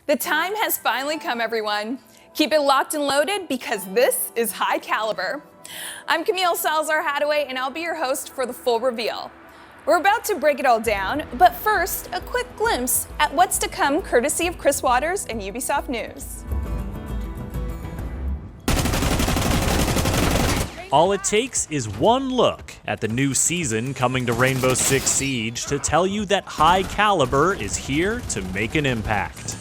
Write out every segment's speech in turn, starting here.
The time has finally come, everyone. Keep it locked and loaded because this is High Caliber. I'm Camille Salazar-Hadaway, and I'll be your host for the full reveal. We're about to break it all down, but first, a quick glimpse at what's to come courtesy of Chris Waters and Ubisoft News. All it takes is one look at the new season coming to Rainbow Six Siege to tell you that High Caliber is here to make an impact.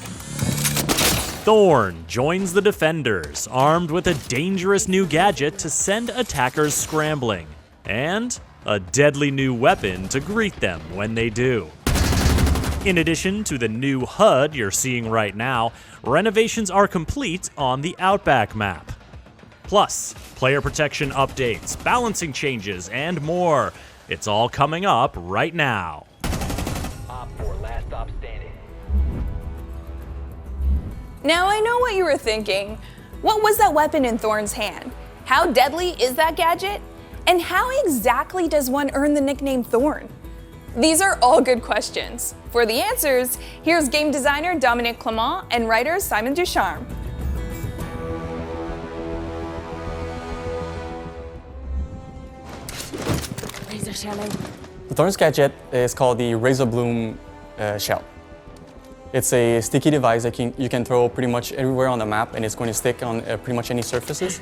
Thorn joins the defenders, armed with a dangerous new gadget to send attackers scrambling, and a deadly new weapon to greet them when they do. In addition to the new HUD you're seeing right now, renovations are complete on the Outback map. Plus, player protection updates, balancing changes, and more. It's all coming up right now. Last stop standing. Now I know what you were thinking. What was that weapon in Thorn's hand? How deadly is that gadget? And how exactly does one earn the nickname Thorn? These are all good questions. For the answers, here's game designer Dominique Clement and writer Simon Ducharme. The Thorns gadget is called the Razor Bloom shell. It's a sticky device that you can throw pretty much everywhere on the map, and it's going to stick on pretty much any surfaces.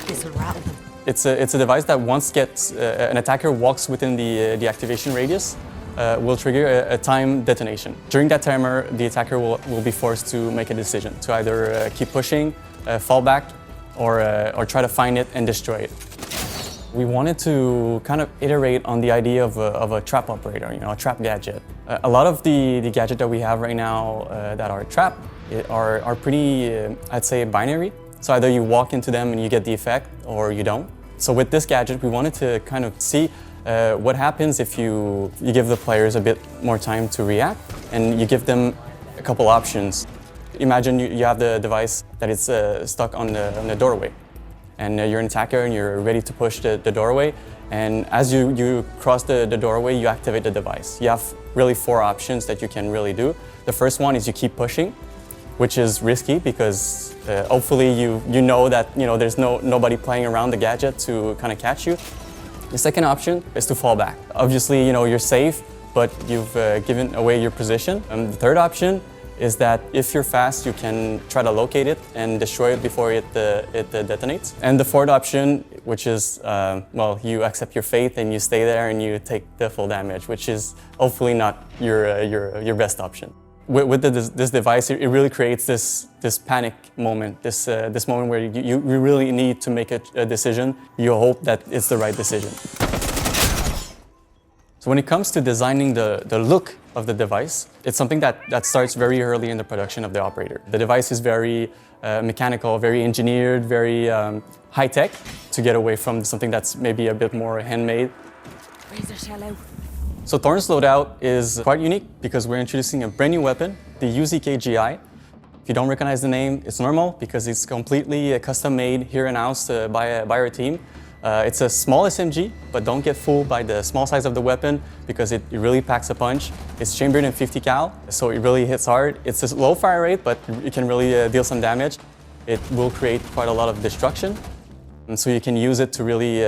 This will rattle them. It's a device that once an attacker walks within the activation radius, will trigger a time detonation. During that timer, the attacker will be forced to make a decision to either keep pushing, fall back, or try to find it and destroy it. We wanted to kind of iterate on the idea of a trap operator, a trap gadget. A lot of the gadget that we have right now that are trap are pretty, I'd say, binary. So either you walk into them and you get the effect, or you don't. So with this gadget, we wanted to kind of see what happens if you give the players a bit more time to react, and you give them a couple options. Imagine you have the device that is stuck on the doorway. And you're an attacker and you're ready to push the doorway. And as you cross the doorway, you activate the device. You have really 4 options that you can really do. The first one is you keep pushing, which is risky because hopefully you know that there's nobody playing around the gadget to kind of catch you. The second option is to fall back. Obviously, you're safe, but you've given away your position. And the third option is that if you're fast, you can try to locate it and destroy it before it detonates. And the fourth option, which is, you accept your fate and you stay there and you take the full damage, which is hopefully not your best option. With this device, it really creates this panic moment, this moment where you really need to make a decision. You hope that it's the right decision. So when it comes to designing the look of the device, it's something that starts very early in the production of the operator. The device is very mechanical, very engineered, very high-tech to get away from something that's maybe a bit more handmade. Razor shell out. So Thorn's loadout is quite unique because we're introducing a brand new weapon, the UZK-GI. If you don't recognize the name, it's normal because it's completely custom-made here in-house by our team. It's a small SMG, but don't get fooled by the small size of the weapon because it really packs a punch. It's chambered in 50 cal, so it really hits hard. It's a low fire rate, but it can really deal some damage. It will create quite a lot of destruction. And so you can use it to really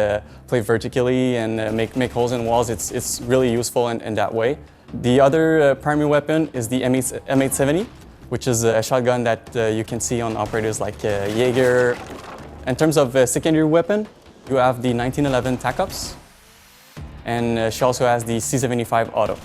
play vertically and make holes in walls. It's really useful in that way. The other primary weapon is the M870, which is a shotgun that you can see on operators like Jaeger. In terms of secondary weapon, you have the 1911 TACOPS, and she also has the C75 Auto.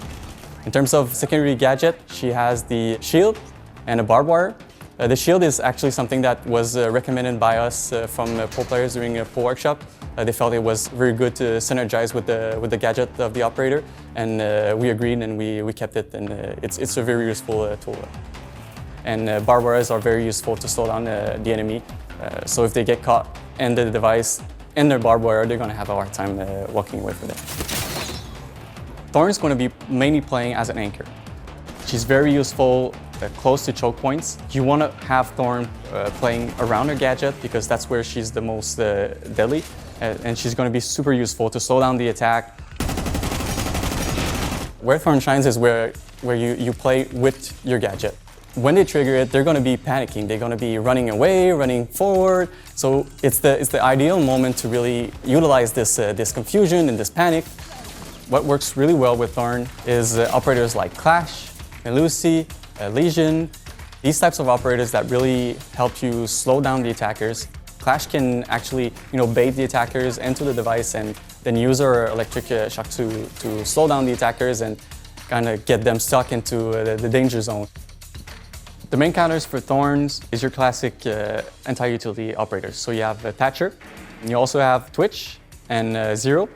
In terms of secondary gadget, she has the shield and a barbed wire. The shield is actually something that was recommended by us from pro players during a pro workshop. They felt it was very good to synergize with the gadget of the operator, and we agreed and we kept it, and it's a very useful tool. And barbed wires are very useful to slow down the enemy. So if they get caught in the device and their barbed wire, they're going to have a hard time walking away from it. Thorn's going to be mainly playing as an anchor. She's very useful close to choke points. You want to have Thorn playing around her gadget because that's where she's the most deadly, and she's going to be super useful to slow down the attack. Where Thorn shines is where you play with your gadget. When they trigger it, they're going to be panicking. They're going to be running away, running forward. So it's the ideal moment to really utilize this confusion and this panic. What works really well with Thorn is operators like Clash, Lucy, Legion. These types of operators that really help you slow down the attackers. Clash can actually, bait the attackers into the device and then use our electric shock to slow down the attackers and kind of get them stuck into the danger zone. The main counters for Thorns is your classic anti-utility operators. So you have Thatcher, and you also have Twitch and Zero,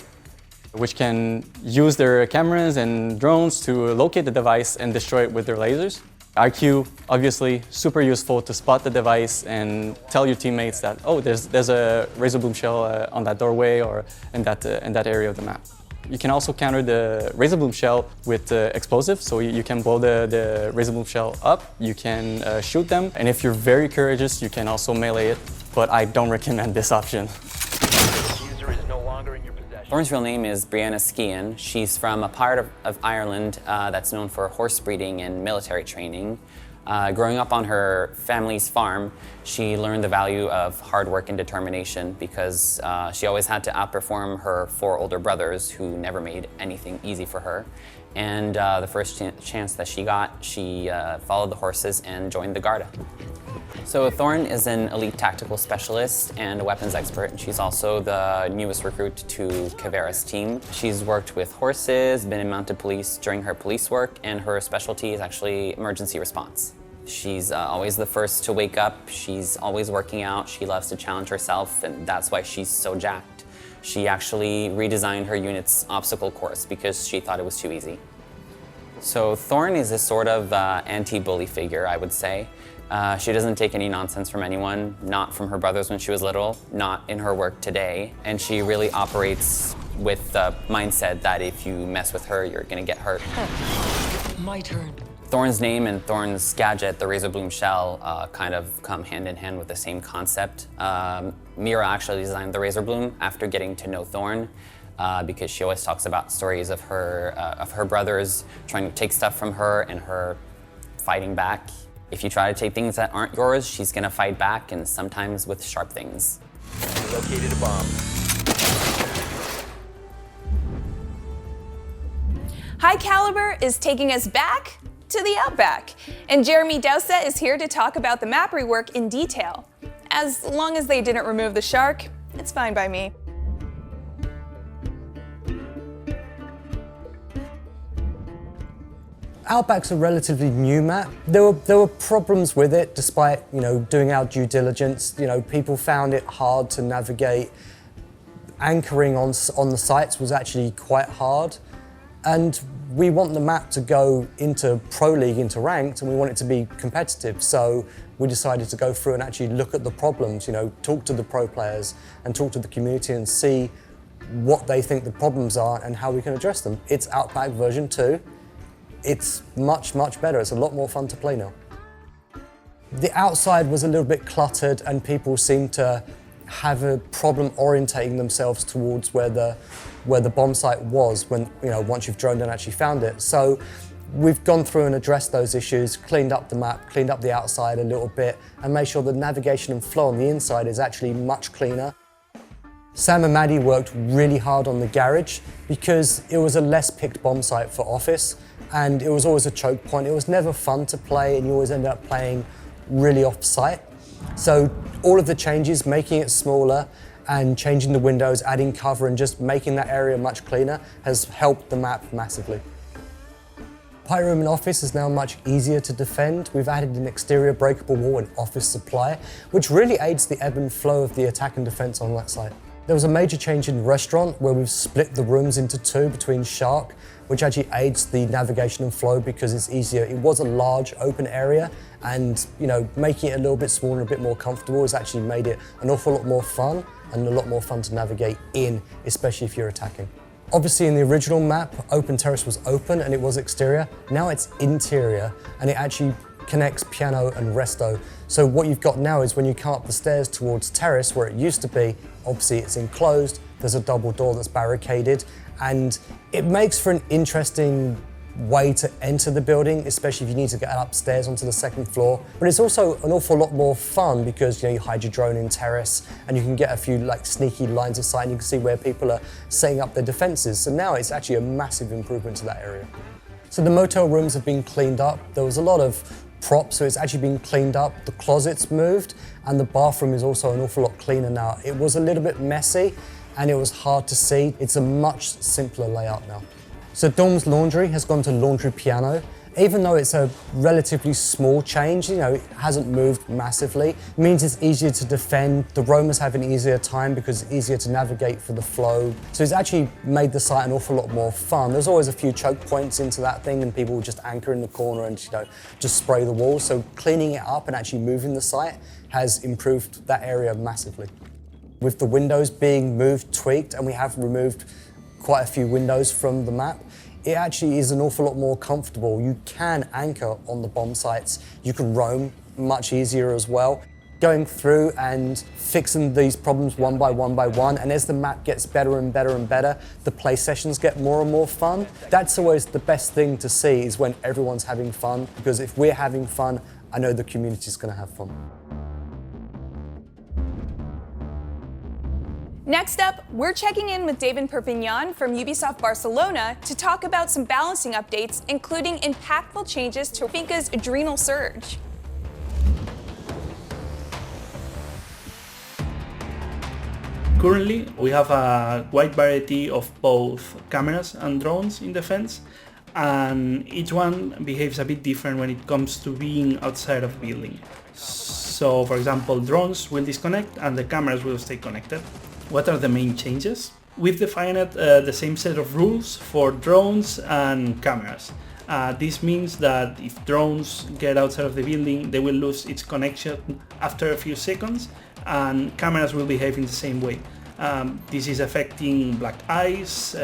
which can use their cameras and drones to locate the device and destroy it with their lasers. IQ, obviously, super useful to spot the device and tell your teammates that, oh, there's a razor bloom shell on that doorway or in that area of the map. You can also counter the razor bloom shell with explosives, so you can blow the razor bloom shell up, you can shoot them, and if you're very courageous, you can also melee it, but I don't recommend this option. User is no longer in your possession. Thorn's real name is Brianna Skean. She's from a part of Ireland that's known for horse breeding and military training. Growing up on her family's farm, she learned the value of hard work and determination because she always had to outperform her 4 older brothers who never made anything easy for her. And the first chance that she got, she followed the horses and joined the Garda. So Thorn is an elite tactical specialist and a weapons expert, and she's also the newest recruit to Calibra's team. She's worked with horses, been in mounted police during her police work, and her specialty is actually emergency response. She's always the first to wake up, she's always working out, she loves to challenge herself, and that's why she's so jacked. She actually redesigned her unit's obstacle course because she thought it was too easy. So Thorn is a sort of anti-bully figure, I would say. She doesn't take any nonsense from anyone, not from her brothers when she was little, not in her work today, and she really operates with the mindset that if you mess with her, you're gonna get hurt. My turn. Thorn's name and Thorn's gadget, the razor bloom shell, kind of come hand in hand with the same concept. Mira actually designed the razor bloom after getting to know Thorn, because she always talks about stories of her brothers trying to take stuff from her and her fighting back. If you try to take things that aren't yours, she's gonna fight back, and sometimes with sharp things. You located a bomb. Hi Calibre is taking us back to the Outback, and Jeremy Doucet is here to talk about the map rework in detail. As long as they didn't remove the shark, it's fine by me. Outback's a relatively new map. There were problems with it, despite doing our due diligence. People found it hard to navigate. Anchoring on the sites was actually quite hard, and we want the map to go into Pro League, into ranked, and we want it to be competitive. So we decided to go through and actually look at the problems. Talk to the pro players and talk to the community and see what they think the problems are and how we can address them. It's Outback version 2. It's much, much better. It's a lot more fun to play now. The outside was a little bit cluttered and people seemed to have a problem orientating themselves towards where the bomb site was when, once you've droned and actually found it. So we've gone through and addressed those issues, cleaned up the map, cleaned up the outside a little bit, and made sure the navigation and flow on the inside is actually much cleaner. Sam and Maddie worked really hard on the garage because it was a less picked bomb site for Office, and it was always a choke point. It was never fun to play, and you always ended up playing really off-site. So all of the changes, making it smaller and changing the windows, adding cover, and just making that area much cleaner has helped the map massively. Pirate Room in Office is now much easier to defend. We've added an exterior breakable wall and office supply, which really aids the ebb and flow of the attack and defense on that site. There was a major change in the restaurant where we've split the rooms into 2 between Shark, which actually aids the navigation and flow because it's easier. It was a large open area, and making it a little bit smaller and a bit more comfortable has actually made it an awful lot more fun and a lot more fun to navigate in, especially if you're attacking. Obviously in the original map, Open Terrace was open and it was exterior. Now it's interior and it actually connects piano and resto. So what you've got now is when you come up the stairs towards Terrace, where it used to be, obviously it's enclosed, there's a double door that's barricaded, and it makes for an interesting way to enter the building, especially if you need to get upstairs onto the second floor. But it's also an awful lot more fun because you hide your drone in terrace and you can get a few sneaky lines of sight and you can see where people are setting up their defenses. So now it's actually a massive improvement to that area. So the motel rooms have been cleaned up. There was a lot of props, so it's actually been cleaned up. The closet's moved and the bathroom is also an awful lot cleaner now. It was a little bit messy and it was hard to see. It's a much simpler layout now. So Dom's laundry has gone to laundry piano. Even though it's a relatively small change, it hasn't moved massively. It means it's easier to defend. The roamers have an easier time because it's easier to navigate for the flow. So it's actually made the site an awful lot more fun. There's always a few choke points into that thing and people will just anchor in the corner and just spray the walls. So cleaning it up and actually moving the site has improved that area massively. With the windows being moved, tweaked, and we have removed quite a few windows from the map, it actually is an awful lot more comfortable. You can anchor on the bomb sites. You can roam much easier as well. Going through and fixing these problems one by one, and as the map gets better and better and better, the play sessions get more and more fun. That's always the best thing to see, is when everyone's having fun, because if we're having fun, I know the community's gonna have fun. Next up, we're checking in with David Perpignan from Ubisoft Barcelona to talk about some balancing updates, including impactful changes to Finca's adrenal surge. Currently, we have a wide variety of both cameras and drones in defense, and each one behaves a bit different when it comes to being outside of the building. So, for example, drones will disconnect and the cameras will stay connected. What are the main changes? We've defined the same set of rules for drones and cameras. This means that if drones get outside of the building, they will lose its connection after a few seconds, and cameras will behave in the same way. This is affecting Black Eyes,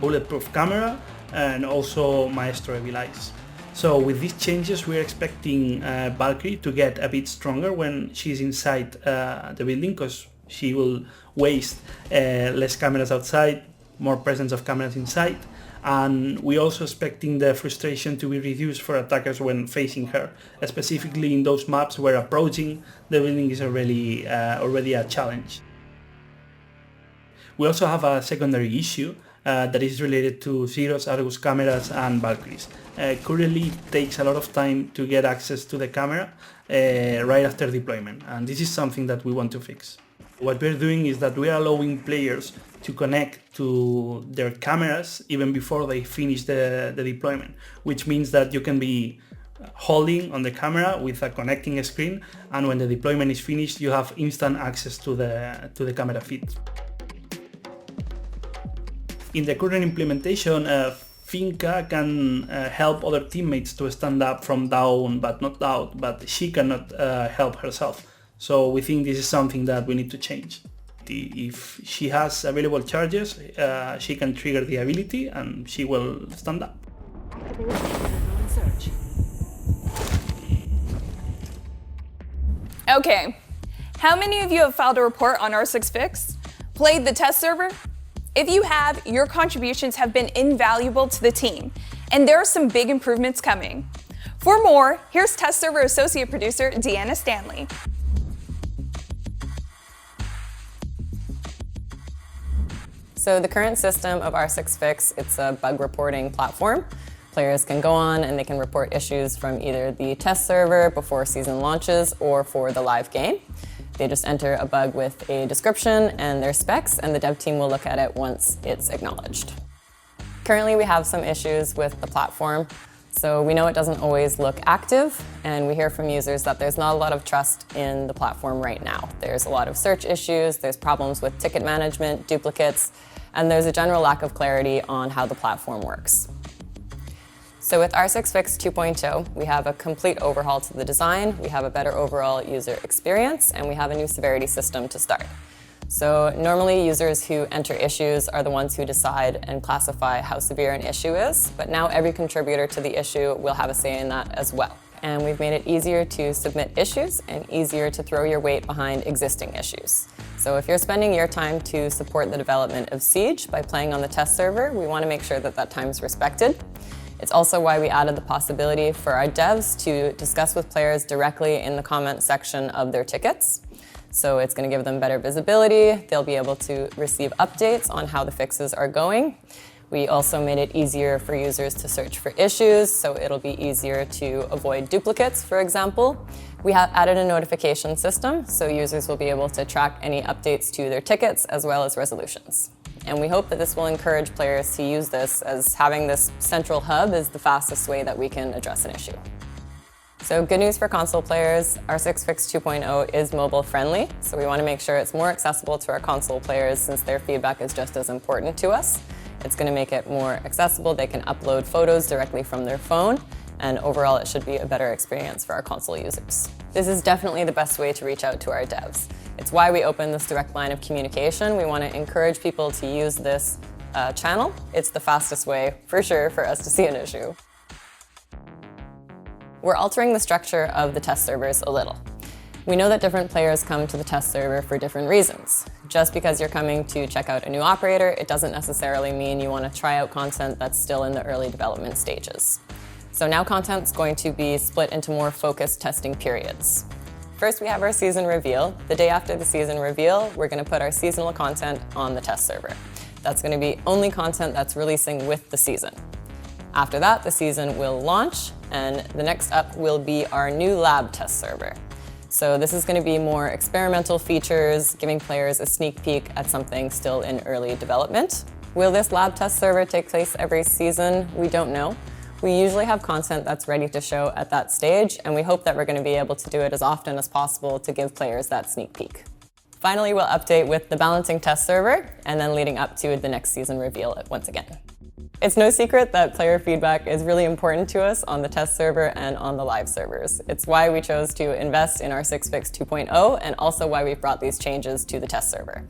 Bulletproof Camera, and also Maestro Evil Eyes. So with these changes, we're expecting Valkyrie to get a bit stronger when she's inside the building, because she will waste less cameras outside, more presence of cameras inside, and we're also expecting the frustration to be reduced for attackers when facing her, specifically in those maps where approaching the building is already a challenge. We also have a secondary issue that is related to Zeros, Argus cameras and Valkyries. Currently it takes a lot of time to get access to the camera right after deployment, and this is something that we want to fix. What we're doing is that we are allowing players to connect to their cameras even before they finish the deployment, which means that you can be holding on the camera with a connecting screen, and when the deployment is finished, you have instant access to the camera feed. In the current implementation, Finca can help other teammates to stand up from down but not out, but she cannot help herself. So we think this is something that we need to change. If she has available charges, she can trigger the ability and she will stand up. Okay, how many of you have filed a report on R6Fix? Played the test server? If you have, your contributions have been invaluable to the team, and there are some big improvements coming. For more, here's test server associate producer Deanna Stanley. So the current system of R6Fix, it's a bug reporting platform. Players can go on and they can report issues from either the test server before season launches or for the live game. They just enter a bug with a description and their specs, and the dev team will look at it once it's acknowledged. Currently we have some issues with the platform. So we know it doesn't always look active, and we hear from users that there's not a lot of trust in the platform right now. There's a lot of search issues, there's problems with ticket management, duplicates, and there's a general lack of clarity on how the platform works. So with R6Fix 2.0, we have a complete overhaul to the design, we have a better overall user experience, and we have a new severity system to start. So normally users who enter issues are the ones who decide and classify how severe an issue is, but now every contributor to the issue will have a say in that as well. And we've made it easier to submit issues and easier to throw your weight behind existing issues. So if you're spending your time to support the development of Siege by playing on the test server, we want to make sure that that time is respected. It's also why we added the possibility for our devs to discuss with players directly in the comment section of their tickets. So it's going to give them better visibility. They'll be able to receive updates on how the fixes are going. We also made it easier for users to search for issues, so it'll be easier to avoid duplicates, for example. We have added a notification system, so users will be able to track any updates to their tickets as well as resolutions. And we hope that this will encourage players to use this, as having this central hub is the fastest way that we can address an issue. So good news for console players, our 6fix 2.0 is mobile friendly, so we want to make sure it's more accessible to our console players since their feedback is just as important to us. It's going to make it more accessible. They can upload photos directly from their phone, and overall it should be a better experience for our console users. This is definitely the best way to reach out to our devs. It's why we opened this direct line of communication. We want to encourage people to use this channel. It's the fastest way, for sure, for us to see an issue. We're altering the structure of the test servers a little. We know that different players come to the test server for different reasons. Just because you're coming to check out a new operator, it doesn't necessarily mean you want to try out content that's still in the early development stages. So now content's going to be split into more focused testing periods. First, we have our season reveal. The day after the season reveal, we're going to put our seasonal content on the test server. That's going to be only content that's releasing with the season. After that, the season will launch, and the next up will be our new lab test server. So this is going to be more experimental features, giving players a sneak peek at something still in early development. Will this lab test server take place every season? We don't know. We usually have content that's ready to show at that stage, and we hope that we're going to be able to do it as often as possible to give players that sneak peek. Finally, we'll update with the balancing test server, and then leading up to the next season reveal once again. It's no secret that player feedback is really important to us on the test server and on the live servers. It's why we chose to invest in our 6fix 2.0 and also why we've brought these changes to the test server.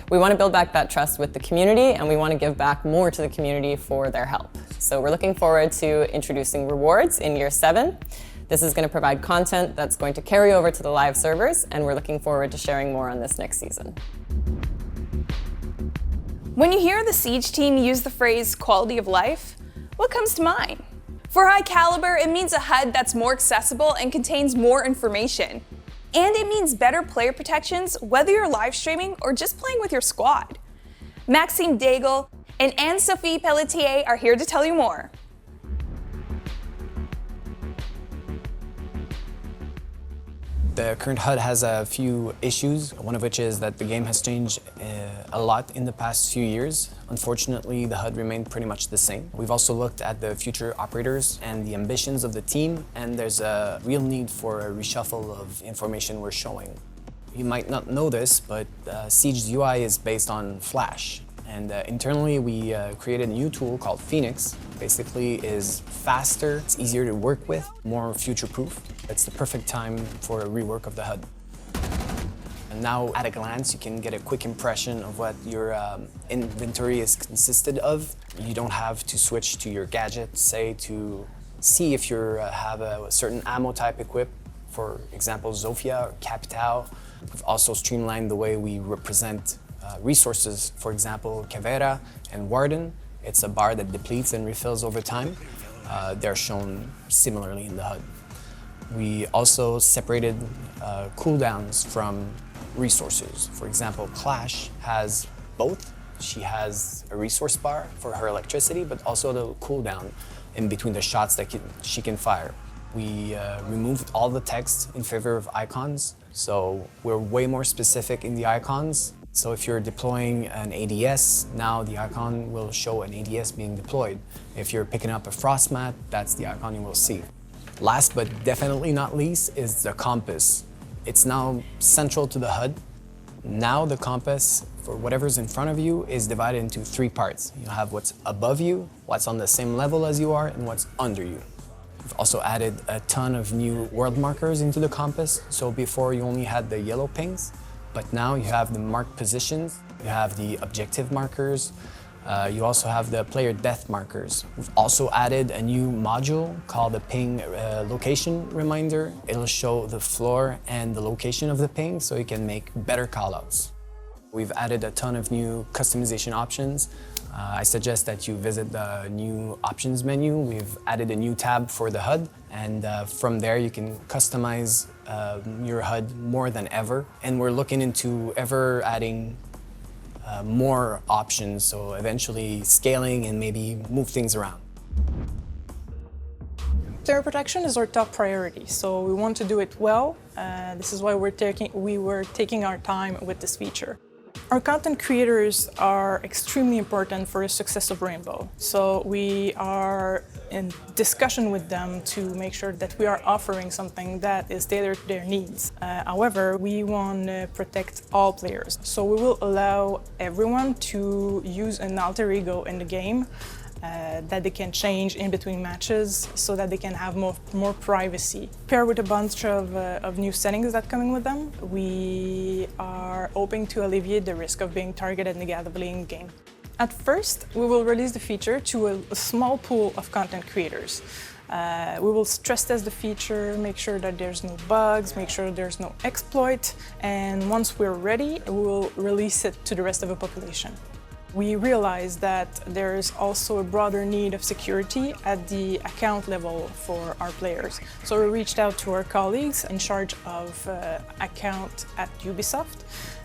We want to build back that trust with the community, and we want to give back more to the community for their help. So we're looking forward to introducing rewards in year 7. This is going to provide content that's going to carry over to the live servers, and we're looking forward to sharing more on this next season. When you hear the Siege team use the phrase quality of life, what comes to mind? For High Calibre, it means a HUD that's more accessible and contains more information. And it means better player protections, whether you're live streaming or just playing with your squad. Maxime Daigle and Anne-Sophie Pelletier are here to tell you more. The current HUD has a few issues, one of which is that the game has changed a lot in the past few years. Unfortunately, the HUD remained pretty much the same. We've also looked at the future operators and the ambitions of the team, and there's a real need for a reshuffle of information we're showing. You might not know this, but Siege's UI is based on Flash. And internally, we created a new tool called Phoenix. Basically, is faster, it's easier to work with, more future-proof. It's the perfect time for a rework of the HUD. And now, at a glance, you can get a quick impression of what your inventory is consisted of. You don't have to switch to your gadget, say, to see if you have a certain ammo type equipped. For example, Zofia or Capital. We've also streamlined the way we represent resources. For example, Cavera and Warden. It's a bar that depletes and refills over time. They're shown similarly in the HUD. We also separated cooldowns from resources. For example, Clash has both. She has a resource bar for her electricity, but also the cooldown in between the shots that she can fire. We removed all the text in favor of icons, so we're way more specific in the icons. So if you're deploying an ADS, now the icon will show an ADS being deployed. If you're picking up a frost mat, that's the icon you will see. Last but definitely not least is the compass. It's now central to the HUD. Now the compass, for whatever's in front of you, is divided into 3 parts. You have what's above you, what's on the same level as you are, and what's under you. We've also added a ton of new world markers into the compass. So before you only had the yellow pings, but now you have the marked positions, you have the objective markers, you also have the player death markers. We've also added a new module called the ping location reminder. It'll show the floor and the location of the ping so you can make better callouts. We've added a ton of new customization options. I suggest that you visit the new options menu. We've added a new tab for the HUD, and from there you can customize your HUD more than ever. And we're looking into ever adding more options, so eventually scaling and maybe move things around. Player protection is our top priority, so we want to do it well. This is why we were taking our time with this feature. Our content creators are extremely important for the success of Rainbow, so we are in discussion with them to make sure that we are offering something that is tailored to their needs. However, we want to protect all players, so we will allow everyone to use an alter ego in the game that they can change in between matches so that they can have more privacy. Paired with a bunch of new settings that coming with them, we are hoping to alleviate the risk of being targeted negatively in game. At first, we will release the feature to a small pool of content creators. We will stress test the feature, make sure that there's no bugs, make sure there's no exploit, and once we're ready, we will release it to the rest of the population. We realized that there is also a broader need of security at the account level for our players. So we reached out to our colleagues in charge of account at Ubisoft,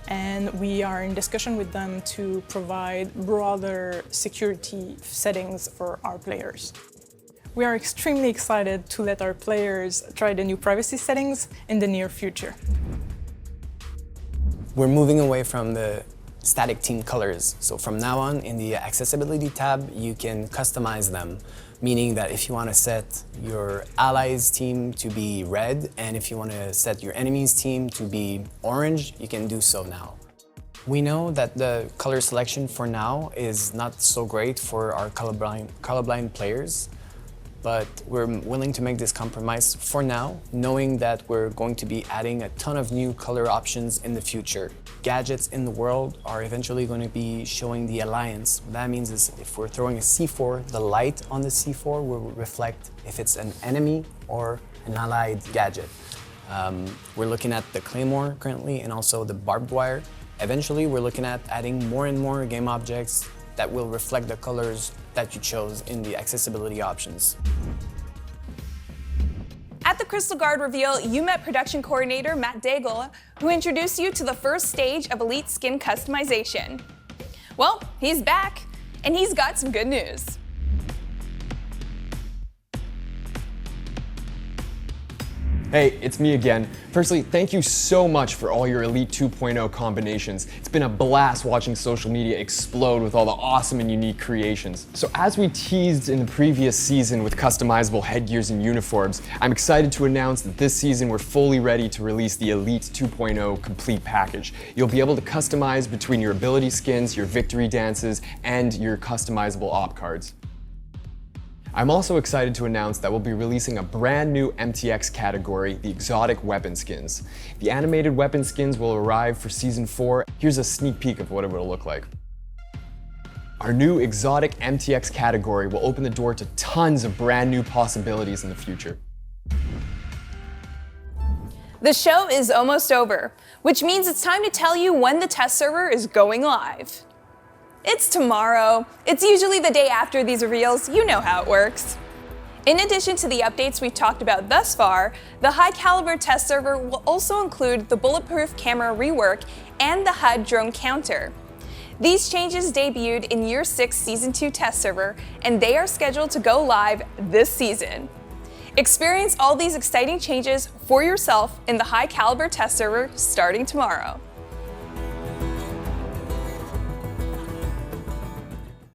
and we are in discussion with them to provide broader security settings for our players. We are extremely excited to let our players try the new privacy settings in the near future. We're moving away from the static team colors. So from now on, in the accessibility tab, you can customize them, meaning that if you want to set your allies team to be red, and if you want to set your enemies team to be orange, you can do so now. We know that the color selection for now is not so great for our colorblind players, but we're willing to make this compromise for now, knowing that we're going to be adding a ton of new color options in the future. Gadgets in the world are eventually going to be showing the alliance. What that means is if we're throwing a C4, the light on the C4 will reflect if it's an enemy or an allied gadget. We're looking at the Claymore currently and also the barbed wire. Eventually, we're looking at adding more and more game objects that will reflect the colors that you chose in the accessibility options. At the Crystal Guard reveal, you met production coordinator Matt Daigle, who introduced you to the first stage of Elite skin customization. Well, he's back, and he's got some good news. Hey, it's me again. Firstly, thank you so much for all your Elite 2.0 combinations. It's been a blast watching social media explode with all the awesome and unique creations. So as we teased in the previous season with customizable headgears and uniforms, I'm excited to announce that this season we're fully ready to release the Elite 2.0 complete package. You'll be able to customize between your ability skins, your victory dances, and your customizable op cards. I'm also excited to announce that we'll be releasing a brand new MTX category, the exotic weapon skins. The animated weapon skins will arrive for Season 4. Here's a sneak peek of what it will look like. Our new exotic MTX category will open the door to tons of brand new possibilities in the future. The show is almost over, which means it's time to tell you when the test server is going live. It's tomorrow. It's usually the day after these reveals. You know how it works. In addition to the updates we've talked about thus far, the high caliber test server will also include the bulletproof camera rework and the HUD drone counter. These changes debuted in Year 6 Season 2 test server, and they are scheduled to go live this season. Experience all these exciting changes for yourself in the high caliber test server starting tomorrow.